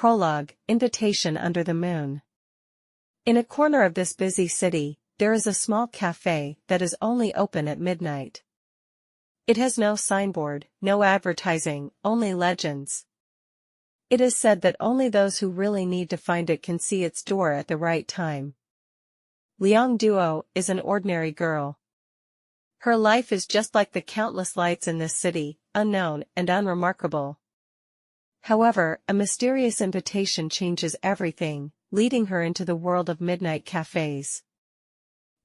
Prologue, Invitation under the Moon. In a corner of this busy city, there is a small cafe that is only open at midnight. It has no signboard, no advertising, only legends. It is said that only those who really need to find it can see its door at the right time. Leong Duo is an ordinary girl. Her life is just like the countless lights in this city, unknown and unremarkable. However, a mysterious invitation changes everything, leading her into the world of midnight cafes.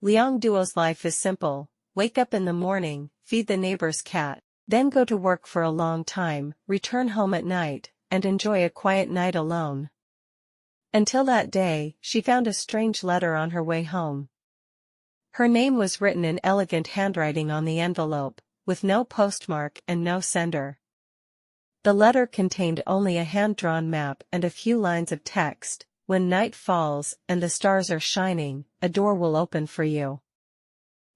Leong Duo's life is simple: wake up in the morning, feed the neighbor's cat, then go to work for a long time, return home at night, and enjoy a quiet night alone. Until that day, she found a strange letter on her way home. Her name was written in elegant handwriting on the envelope, with no postmark and no sender. The letter contained only a hand-drawn map and a few lines of text: "When night falls and the stars are shining, a door will open for you.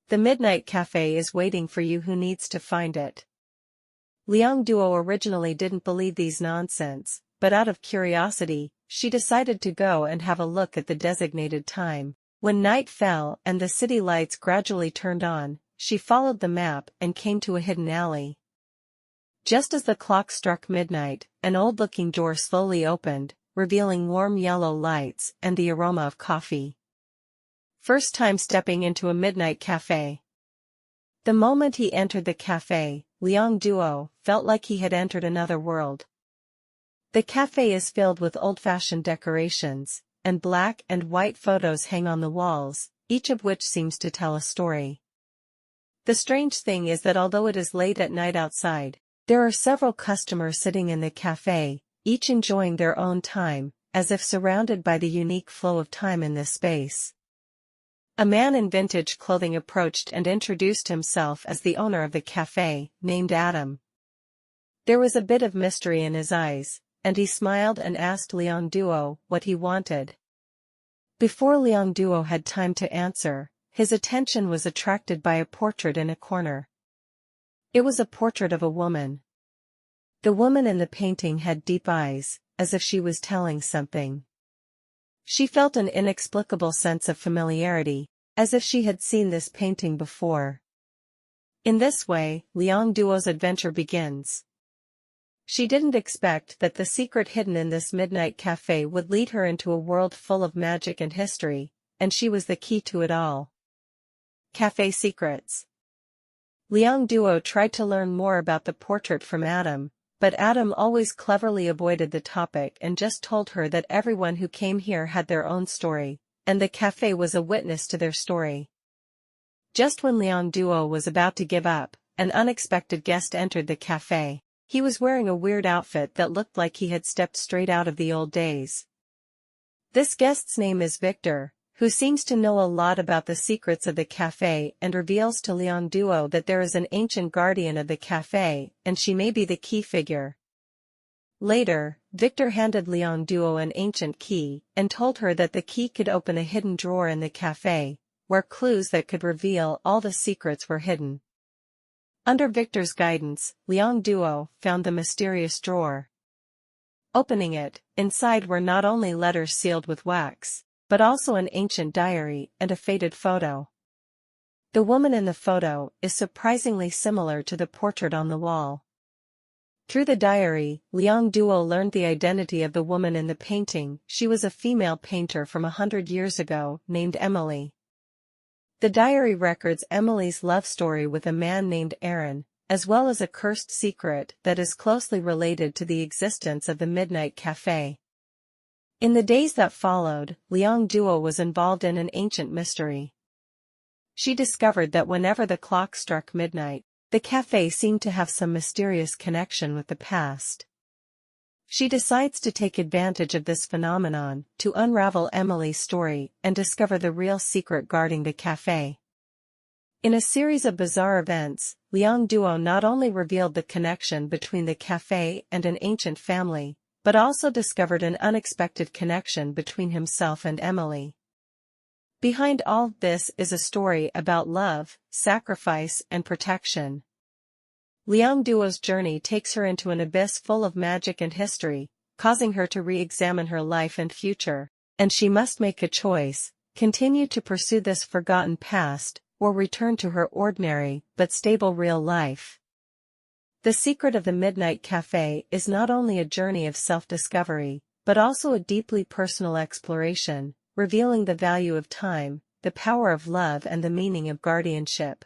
The midnight cafe is waiting for you who needs to find it." Leong Duo originally didn't believe these nonsense, but out of curiosity, she decided to go and have a look at the designated time. When night fell and the city lights gradually turned on, she followed the map and came to a hidden alley. Just as the clock struck midnight, an old-looking door slowly opened, revealing warm yellow lights and the aroma of coffee. First time stepping into a midnight cafe. The moment he entered the cafe, Leong Duo felt like he had entered another world. The cafe is filled with old-fashioned decorations, and black and white photos hang on the walls, each of which seems to tell a story. The strange thing is that although it is late at night outside, there are several customers sitting in the cafe, each enjoying their own time, as if surrounded by the unique flow of time in this space. A man in vintage clothing approached and introduced himself as the owner of the cafe, named Adam. There was a bit of mystery in his eyes, and he smiled and asked Leong Duo what he wanted. Before Leong Duo had time to answer, his attention was attracted by a portrait in a corner. It was a portrait of a woman. The woman in the painting had deep eyes, as if she was telling something. She felt an inexplicable sense of familiarity, as if she had seen this painting before. In this way, Leong Duo's adventure begins. She didn't expect that the secret hidden in this midnight cafe would lead her into a world full of magic and history, and she was the key to it all. Cafe Secrets. Leong Duo tried to learn more about the portrait from Adam, but Adam always cleverly avoided the topic and just told her that everyone who came here had their own story, and the cafe was a witness to their story. Just when Leong Duo was about to give up, an unexpected guest entered the cafe. He was wearing a weird outfit that looked like he had stepped straight out of the old days. This guest's name is Victor, who seems to know a lot about the secrets of the cafe and reveals to Leong Duo that there is an ancient guardian of the cafe, and she may be the key figure. Later, Victor handed Leong Duo an ancient key, and told her that the key could open a hidden drawer in the cafe, where clues that could reveal all the secrets were hidden. Under Victor's guidance, Leong Duo found the mysterious drawer. Opening it, inside were not only letters sealed with wax, but also an ancient diary and a faded photo. The woman in the photo is surprisingly similar to the portrait on the wall. Through the diary, Leong Duo learned the identity of the woman in the painting. She was a female painter from 100 years ago, named Emily. The diary records Emily's love story with a man named Aaron, as well as a cursed secret that is closely related to the existence of the Midnight Cafe. In the days that followed, Leong Duo was involved in an ancient mystery. She discovered that whenever the clock struck midnight, the cafe seemed to have some mysterious connection with the past. She decides to take advantage of this phenomenon to unravel Emily's story and discover the real secret guarding the cafe. In a series of bizarre events, Leong Duo not only revealed the connection between the cafe and an ancient family, but also discovered an unexpected connection between himself and Emily. Behind all this is a story about love, sacrifice, and protection. Leong Duo's journey takes her into an abyss full of magic and history, causing her to re-examine her life and future, and she must make a choice: continue to pursue this forgotten past, or return to her ordinary but stable real life. The secret of the Midnight Café is not only a journey of self-discovery, but also a deeply personal exploration, revealing the value of time, the power of love, and the meaning of guardianship.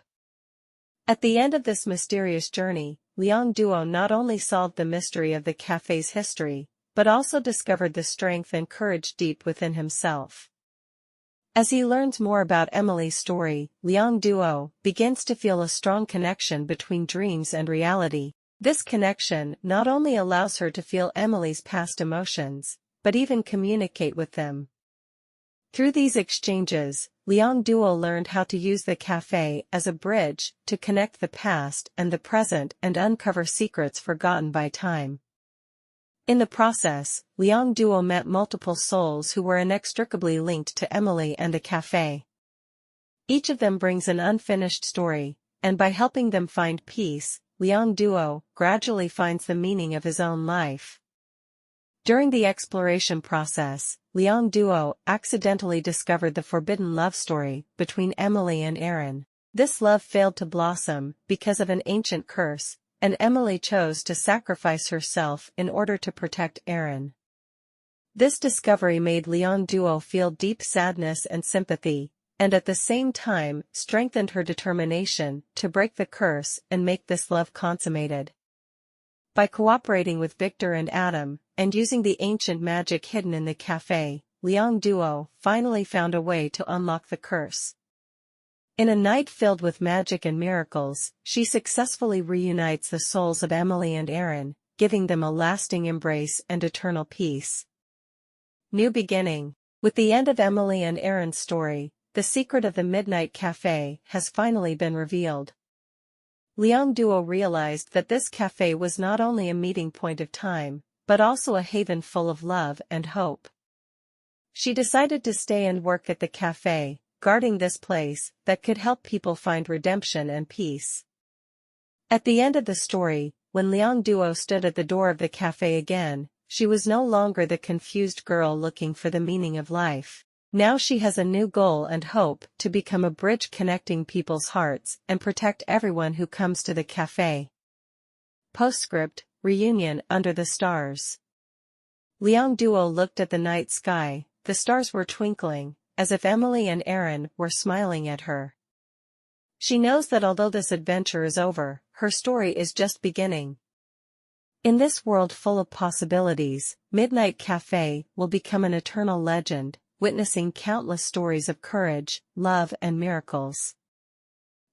At the end of this mysterious journey, Liang Duo not only solved the mystery of the café's history, but also discovered the strength and courage deep within himself. As he learns more about Emily's story, Liang Duo begins to feel a strong connection between dreams and reality. This connection not only allows her to feel Emily's past emotions, but even communicate with them. Through these exchanges, Liang Duo learned how to use the café as a bridge to connect the past and the present and uncover secrets forgotten by time. In the process, Liang Duo met multiple souls who were inextricably linked to Emily and the café. Each of them brings an unfinished story, and by helping them find peace, Liang Duo gradually finds the meaning of his own life. During the exploration process, Liang Duo accidentally discovered the forbidden love story between Emily and Aaron. This love failed to blossom because of an ancient curse, and Emily chose to sacrifice herself in order to protect Aaron. This discovery made Liang Duo feel deep sadness and sympathy, and at the same time strengthened her determination to break the curse and make this love consummated. By cooperating with Victor and Adam, and using the ancient magic hidden in the café, Liang Duo finally found a way to unlock the curse. In a night filled with magic and miracles, she successfully reunites the souls of Emily and Aaron, giving them a lasting embrace and eternal peace. New beginning. With the end of Emily and Aaron's story, the secret of the Midnight Café has finally been revealed. Liang Duo realized that this café was not only a meeting point of time, but also a haven full of love and hope. She decided to stay and work at the café, guarding this place that could help people find redemption and peace. At the end of the story, when Liang Duo stood at the door of the café again, she was no longer the confused girl looking for the meaning of life. Now she has a new goal and hope to become a bridge connecting people's hearts and protect everyone who comes to the café. Postscript: Reunion under the stars. Liang Duo looked at the night sky. The stars were twinkling, as if Emily and Aaron were smiling at her. She knows that although this adventure is over, her story is just beginning. In this world full of possibilities, Midnight Café will become an eternal legend, witnessing countless stories of courage, love, and miracles.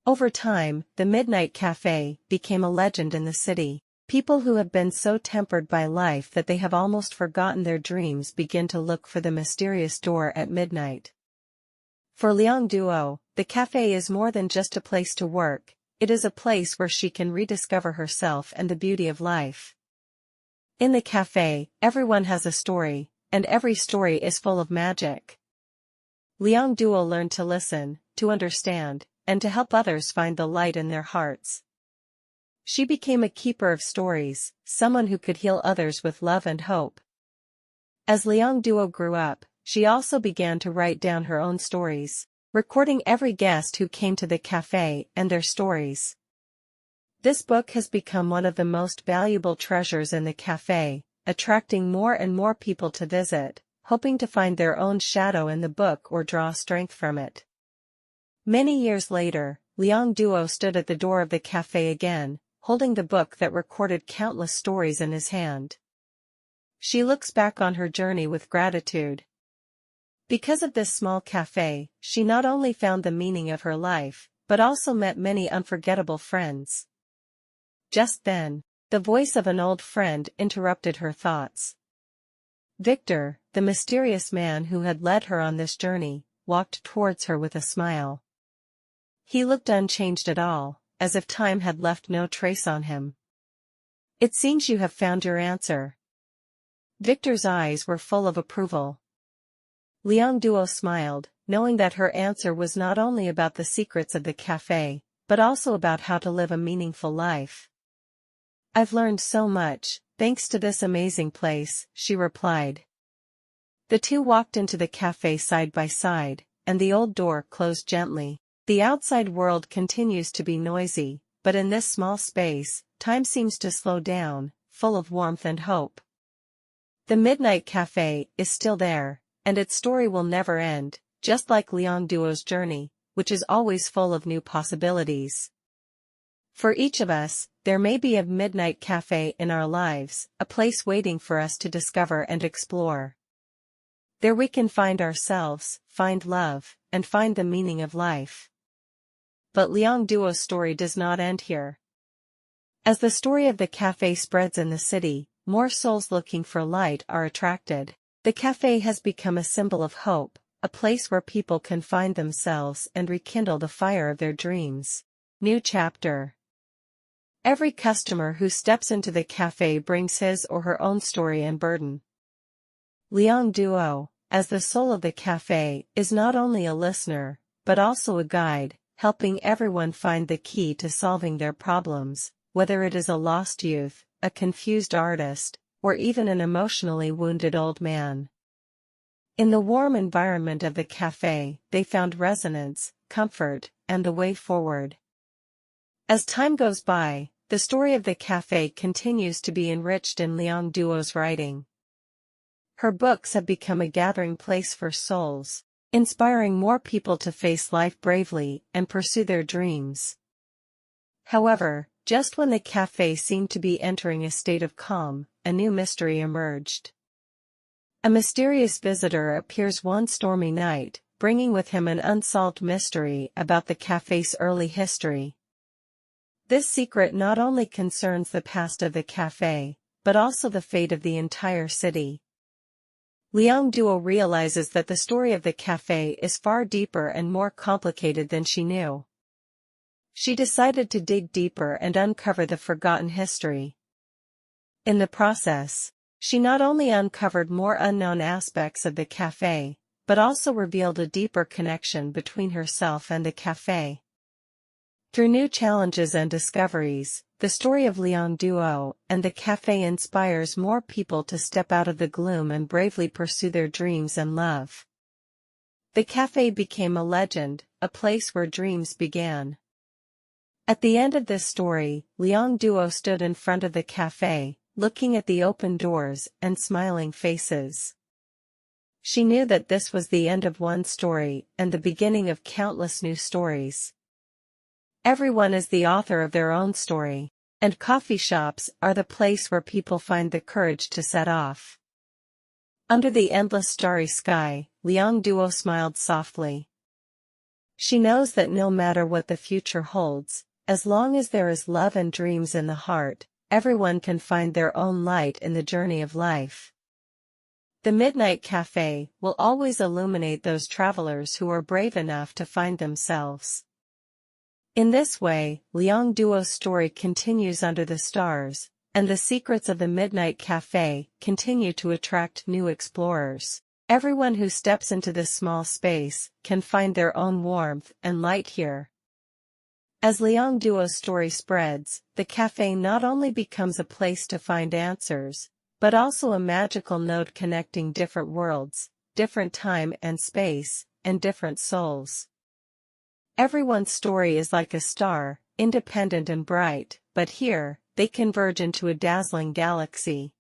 Over time, the Midnight Café became a legend in the city. People who have been so tempered by life that they have almost forgotten their dreams begin to look for the mysterious door at midnight. For Liang Duo, the café is more than just a place to work, it is a place where she can rediscover herself and the beauty of life. In the café, everyone has a story, and every story is full of magic. Liang Duo learned to listen, to understand, and to help others find the light in their hearts. She became a keeper of stories, someone who could heal others with love and hope. As Liang Duo grew up, she also began to write down her own stories, recording every guest who came to the café and their stories. This book has become one of the most valuable treasures in the café, attracting more and more people to visit, hoping to find their own shadow in the book or draw strength from it. Many years later, Liang Duo stood at the door of the café again, holding the book that recorded countless stories in his hand. She looks back on her journey with gratitude. Because of this small café, she not only found the meaning of her life, but also met many unforgettable friends. Just then, the voice of an old friend interrupted her thoughts. Victor, the mysterious man who had led her on this journey, walked towards her with a smile. He looked unchanged at all, as if time had left no trace on him. "It seems you have found your answer." Victor's eyes were full of approval. Liang Duo smiled, knowing that her answer was not only about the secrets of the café, but also about how to live a meaningful life. "I've learned so much, thanks to this amazing place," she replied. The two walked into the cafe side by side, and the old door closed gently. The outside world continues to be noisy, but in this small space, time seems to slow down, full of warmth and hope. The Midnight Café is still there, and its story will never end, just like Liang Duo's journey, which is always full of new possibilities. For each of us, there may be a Midnight Café in our lives, a place waiting for us to discover and explore. There we can find ourselves, find love, and find the meaning of life. But Liang Duo's story does not end here. As the story of the cafe spreads in the city, more souls looking for light are attracted. The cafe has become a symbol of hope, a place where people can find themselves and rekindle the fire of their dreams. New chapter. Every customer who steps into the cafe brings his or her own story and burden. Liang Duo, as the soul of the cafe, is not only a listener, but also a guide, helping everyone find the key to solving their problems, whether it is a lost youth, a confused artist, or even an emotionally wounded old man. In the warm environment of the cafe, they found resonance, comfort, and the way forward. As time goes by, the story of the cafe continues to be enriched in Liang Duo's writing. Her books have become a gathering place for souls, inspiring more people to face life bravely and pursue their dreams. However, just when the cafe seemed to be entering a state of calm, a new mystery emerged. A mysterious visitor appears one stormy night, bringing with him an unsolved mystery about the cafe's early history. This secret not only concerns the past of the cafe, but also the fate of the entire city. Liang Duo realizes that the story of the cafe is far deeper and more complicated than she knew. She decided to dig deeper and uncover the forgotten history. In the process, she not only uncovered more unknown aspects of the cafe, but also revealed a deeper connection between herself and the cafe. Through new challenges and discoveries, the story of Liang Duo and the cafe inspires more people to step out of the gloom and bravely pursue their dreams and love. The cafe became a legend, a place where dreams began. At the end of this story, Liang Duo stood in front of the cafe, looking at the open doors and smiling faces. She knew that this was the end of one story and the beginning of countless new stories. Everyone is the author of their own story, and coffee shops are the place where people find the courage to set off. Under the endless starry sky, Liang Duo smiled softly. She knows that no matter what the future holds, as long as there is love and dreams in the heart, everyone can find their own light in the journey of life. The Midnight Café will always illuminate those travelers who are brave enough to find themselves. In this way, Liang Duo's story continues under the stars, and the secrets of the Midnight Café continue to attract new explorers. Everyone who steps into this small space can find their own warmth and light here. As Liang Duo's story spreads, the cafe not only becomes a place to find answers, but also a magical node connecting different worlds, different time and space, and different souls. Everyone's story is like a star, independent and bright, but here, they converge into a dazzling galaxy.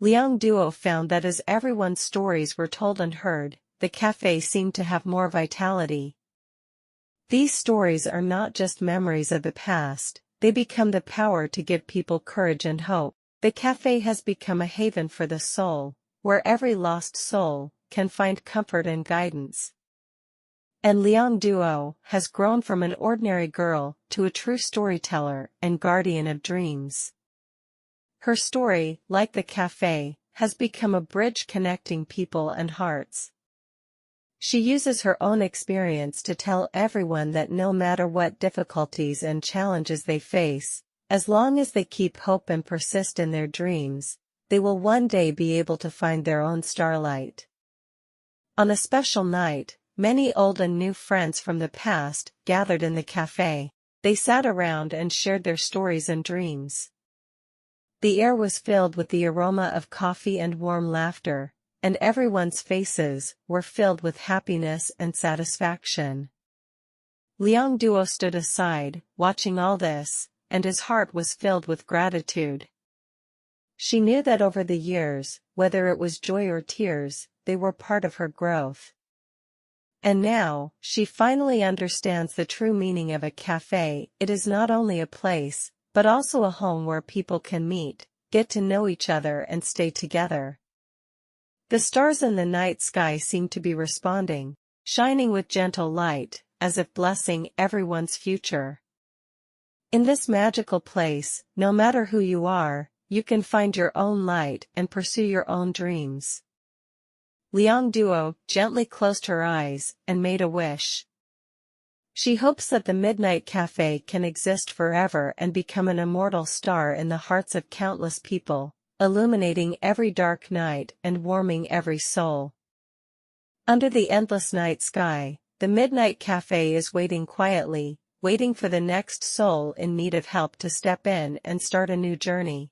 Liang Duo found that as everyone's stories were told and heard, the cafe seemed to have more vitality. These stories are not just memories of the past, they become the power to give people courage and hope. The cafe has become a haven for the soul, where every lost soul can find comfort and guidance. And Liang Duo has grown from an ordinary girl to a true storyteller and guardian of dreams. Her story, like the cafe, has become a bridge connecting people and hearts. She uses her own experience to tell everyone that no matter what difficulties and challenges they face, as long as they keep hope and persist in their dreams, they will one day be able to find their own starlight. On a special night, many old and new friends from the past gathered in the cafe. They sat around and shared their stories and dreams. The air was filled with the aroma of coffee and warm laughter, and everyone's faces were filled with happiness and satisfaction. Liang Duo stood aside, watching all this, and his heart was filled with gratitude. She knew that over the years, whether it was joy or tears, they were part of her growth. And now, she finally understands the true meaning of a cafe. It is not only a place, but also a home where people can meet, get to know each other and stay together. The stars in the night sky seem to be responding, shining with gentle light, as if blessing everyone's future. In this magical place, no matter who you are, you can find your own light and pursue your own dreams. Liang Duo gently closed her eyes and made a wish. She hopes that the Midnight Cafe can exist forever and become an immortal star in the hearts of countless people, illuminating every dark night and warming every soul. Under the endless night sky, the Midnight Cafe is waiting quietly, waiting for the next soul in need of help to step in and start a new journey.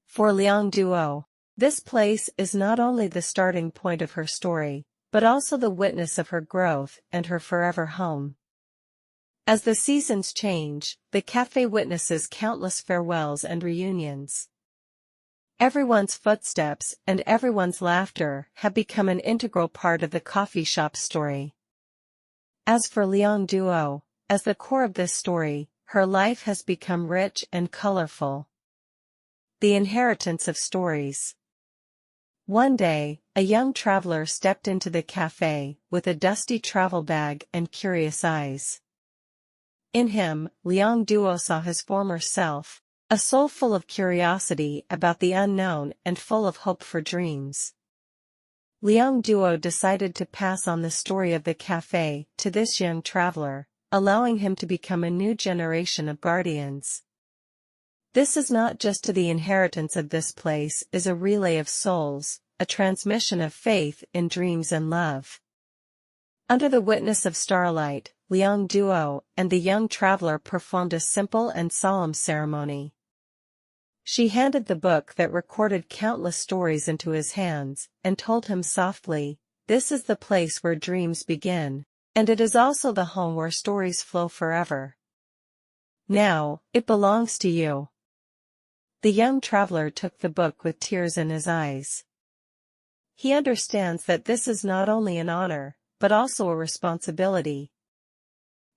For Liang Duo, this place is not only the starting point of her story, but also the witness of her growth and her forever home. As the seasons change, the cafe witnesses countless farewells and reunions. Everyone's footsteps and everyone's laughter have become an integral part of the coffee shop's story. As for Liang Duo, as the core of this story, her life has become rich and colorful. The inheritance of stories. One day, a young traveler stepped into the cafe, with a dusty travel bag and curious eyes. In him, Liang Duo saw his former self, a soul full of curiosity about the unknown and full of hope for dreams. Liang Duo decided to pass on the story of the cafe to this young traveler, allowing him to become a new generation of guardians. This is not just to the inheritance of this place is a relay of souls, a transmission of faith in dreams and love. Under the witness of starlight, Liang Duo and the young traveler performed a simple and solemn ceremony. She handed the book that recorded countless stories into his hands, and told him softly, "This is the place where dreams begin, and it is also the home where stories flow forever. Now, it belongs to you." The young traveler took the book with tears in his eyes. He understands that this is not only an honor, but also a responsibility.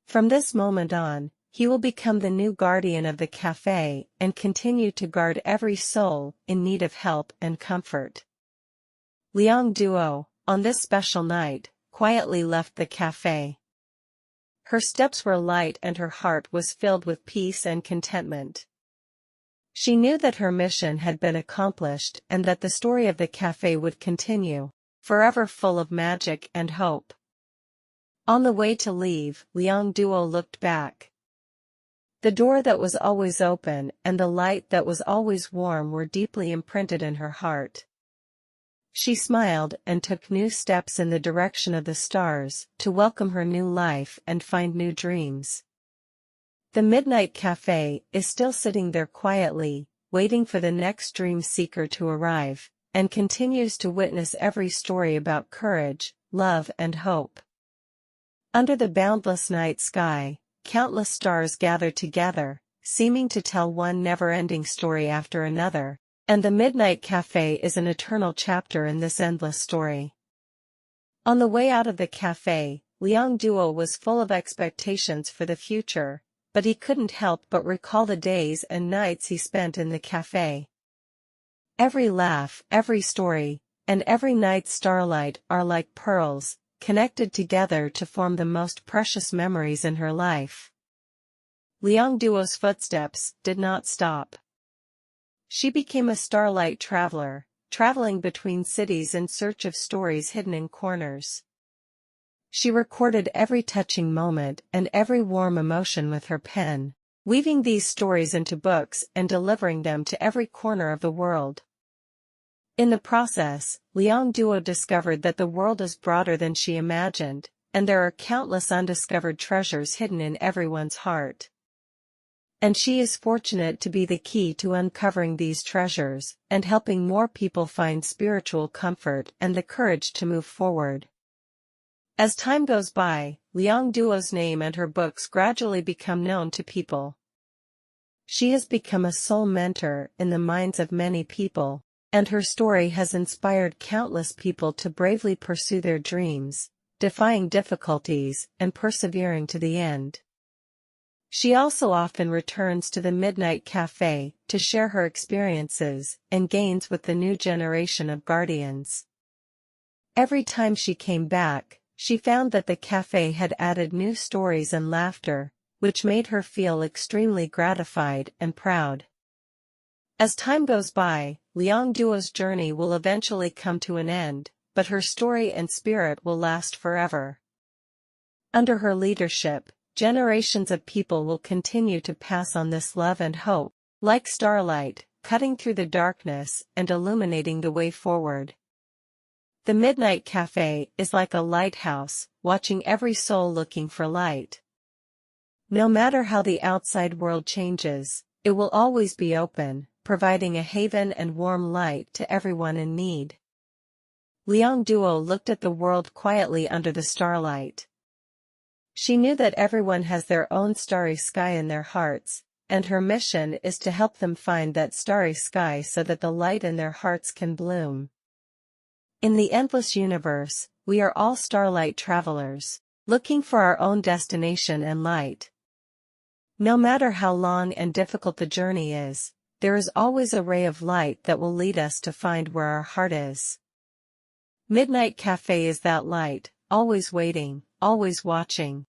From this moment on, he will become the new guardian of the cafe and continue to guard every soul in need of help and comfort. Liang Duo, on this special night, quietly left the cafe. Her steps were light and her heart was filled with peace and contentment. She knew that her mission had been accomplished and that the story of the cafe would continue, forever full of magic and hope. On the way to leave, Liang Duo looked back. The door that was always open and the light that was always warm were deeply imprinted in her heart. She smiled and took new steps in the direction of the stars to welcome her new life and find new dreams. The Midnight Cafe is still sitting there quietly, waiting for the next dream seeker to arrive, and continues to witness every story about courage, love and hope. Under the boundless night sky, countless stars gather together, seeming to tell one never-ending story after another, and the Midnight Cafe is an eternal chapter in this endless story. On the way out of the cafe, Liang Duo was full of expectations for the future, but he couldn't help but recall the days and nights he spent in the cafe. Every laugh, every story, and every night's starlight are like pearls, connected together to form the most precious memories in her life. Liang Duo's footsteps did not stop. She became a starlight traveler, traveling between cities in search of stories hidden in corners. She recorded every touching moment and every warm emotion with her pen, weaving these stories into books and delivering them to every corner of the world. In the process, Liang Duo discovered that the world is broader than she imagined, and there are countless undiscovered treasures hidden in everyone's heart. And she is fortunate to be the key to uncovering these treasures and helping more people find spiritual comfort and the courage to move forward. As time goes by, Liang Duo's name and her books gradually become known to people. She has become a soul mentor in the minds of many people, and her story has inspired countless people to bravely pursue their dreams, defying difficulties and persevering to the end. She also often returns to the Midnight Café to share her experiences and gains with the new generation of guardians. Every time she came back, she found that the cafe had added new stories and laughter, which made her feel extremely gratified and proud. As time goes by, Liang Duo's journey will eventually come to an end, but her story and spirit will last forever. Under her leadership, generations of people will continue to pass on this love and hope, like starlight, cutting through the darkness and illuminating the way forward. The Midnight Café is like a lighthouse, watching every soul looking for light. No matter how the outside world changes, it will always be open, providing a haven and warm light to everyone in need. Liang Duo looked at the world quietly under the starlight. She knew that everyone has their own starry sky in their hearts, and her mission is to help them find that starry sky so that the light in their hearts can bloom. In the endless universe, we are all starlight travelers, looking for our own destination and light. No matter how long and difficult the journey is, there is always a ray of light that will lead us to find where our heart is. Midnight Café is that light, always waiting, always watching,